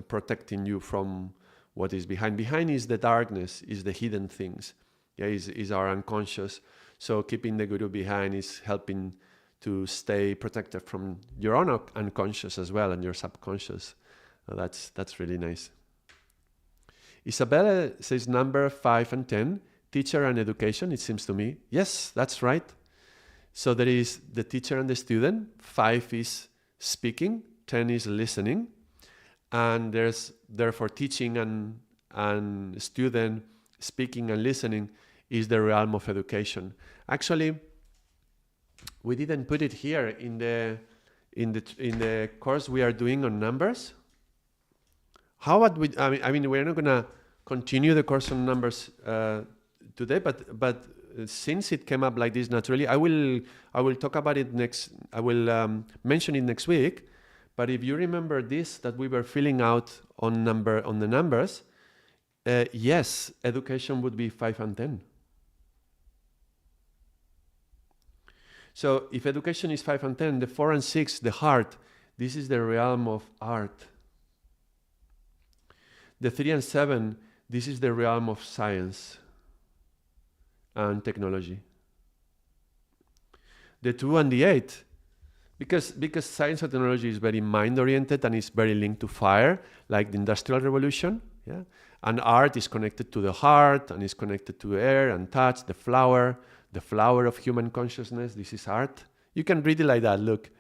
protecting you from what is behind. Behind is the darkness, is the hidden things, is our unconscious. So keeping the guru behind is helping to stay protected from your own unconscious as well, and your subconscious. That's really nice. Isabella says number 5 and 10, teacher and education, it seems to me. Yes, that's right. So there is the teacher and the student. 5 is speaking, 10 is listening. And there's therefore teaching and student, speaking and listening is the realm of education. Actually, we didn't put it here in the course we are doing on numbers. How about we? I mean, we're not gonna continue the course on numbers today, but since it came up like this naturally, I will talk about it next. I will mention it next week. But if you remember this that we were filling out on the numbers, yes, education would be 5 and 10. So if education is 5 and 10, the 4 and 6, the heart, this is the realm of art. The 3 and 7, this is the realm of science and technology. The 2 and the 8, because science and technology is very mind-oriented and is very linked to fire, like the Industrial Revolution, and art is connected to the heart and is connected to air and touch, the flower of human consciousness. This is art. You can read it like that. Look,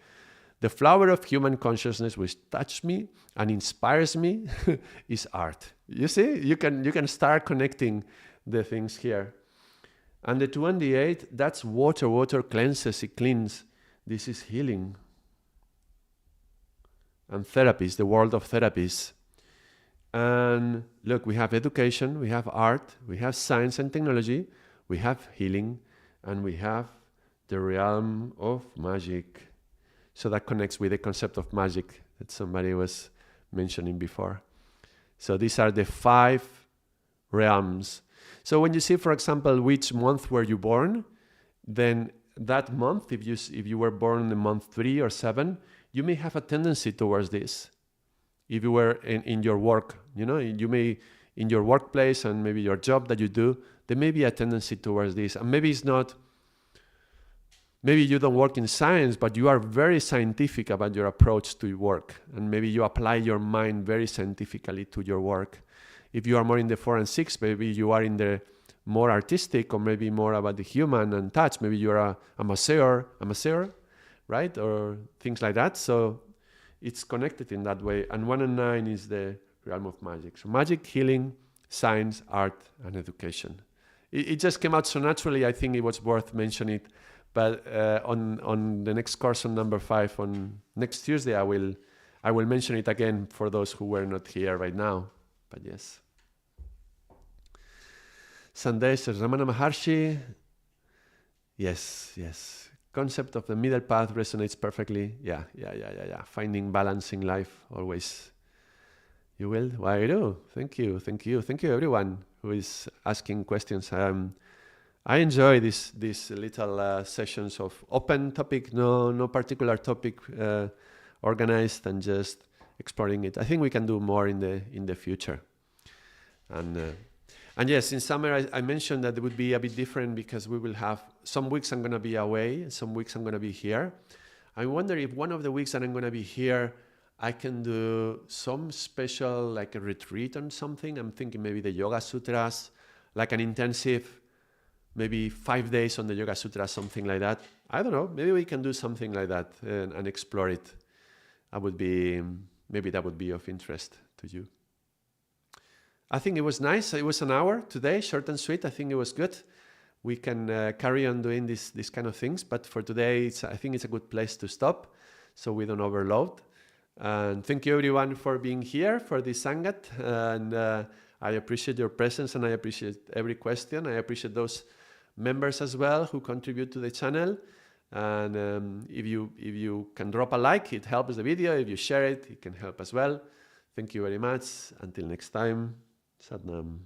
the flower of human consciousness which touches me and inspires me is art. You see, you can start connecting the things here. And the 2 and the 8, that's water. Water cleanses, it cleans. This is healing. And therapies, the world of therapies. And look, we have education, we have art, we have science and technology, we have healing, and we have the realm of magic. So that connects with the concept of magic that somebody was mentioning before. So these are the 5 realms. So when you see, for example, which month were you born, then that month, if you were born in the month 3 or 7, you may have a tendency towards this. If you were in your work, you may, in your workplace and maybe your job that you do, there may be a tendency towards this. And maybe it's not maybe you don't work in science, but you are very scientific about your approach to your work. And maybe you apply your mind very scientifically to your work. If you are more in the 4 and 6, maybe you are in the more artistic, or maybe more about the human and touch. Maybe you're a masseur, right? Or things like that. So it's connected in that way. And 1 and 9 is the realm of magic. So magic, healing, science, art, and education. It just came out so naturally, I think it was worth mentioning it. But on the next course on number 5, on next Tuesday, I will mention it again for those who were not here right now. But yes. Sandesh says, Ramana Maharshi. Yes. Concept of the middle path resonates perfectly. Yeah. Finding balance in life always. You will? Why I do? Thank you, everyone who is asking questions. I enjoy these little sessions of open topic, no particular topic organized, and just exploring it. I think we can do more in the future. And yes, in summer I mentioned that it would be a bit different because we will have some weeks I'm going to be away, some weeks I'm going to be here. I wonder if one of the weeks that I'm going to be here, I can do some special, like a retreat on something. I'm thinking maybe the Yoga Sutras, like an intensive, maybe 5 days on the Yoga Sutras, something like that. I don't know. Maybe we can do something like that and explore it. Maybe that would be of interest to you. I think it was nice. It was an hour today, short and sweet. I think it was good. We can carry on doing these kind of things. But for today, I think it's a good place to stop so we don't overload. And thank you everyone for being here for this Sangat. And I appreciate your presence, and I appreciate every question. I appreciate those members as well who contribute to the channel. And if you can drop a like, it helps the video. If you share it, it can help as well. Thank you very much. Until next time, Satnam.